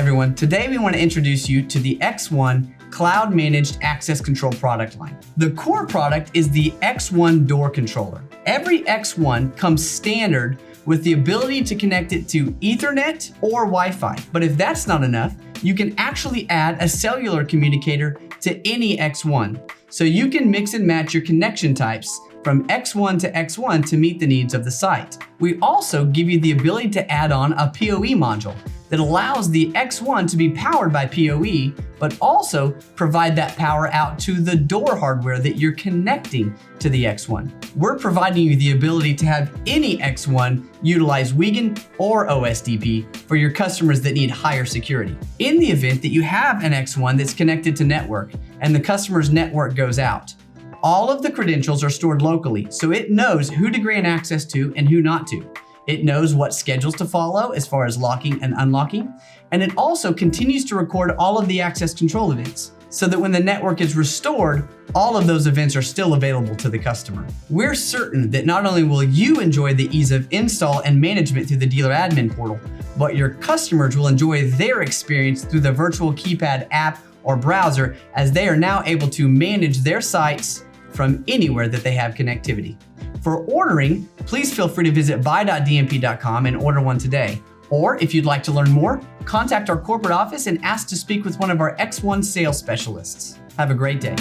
everyone. Today we want to introduce you to the X1 Cloud Managed Access Control product line. The core product is the X1 Door Controller. Every X1 comes standard with the ability to connect it to Ethernet or Wi-Fi. But if that's not enough, you can actually add a cellular communicator to any X1. So you can mix and match your connection types from X1 to X1 to meet the needs of the site. We also give you the ability to add on a PoE module that allows the X1 to be powered by PoE, but also provide that power out to the door hardware that you're connecting to the X1. We're providing you the ability to have any X1 utilize Wiegand or OSDP for your customers that need higher security. In the event that you have an X1 that's connected to network and the customer's network goes out, all of the credentials are stored locally, so it knows who to grant access to and who not to. It knows what schedules to follow as far as locking and unlocking, and it also continues to record all of the access control events so that when the network is restored, all of those events are still available to the customer. We're certain that not only will you enjoy the ease of install and management through the dealer admin portal, but your customers will enjoy their experience through the virtual keypad app or browser, as they are now able to manage their sites from anywhere that they have connectivity. For ordering, please feel free to visit buy.dmp.com and order one today. Or if you'd like to learn more, contact our corporate office and ask to speak with one of our X1 sales specialists. Have a great day.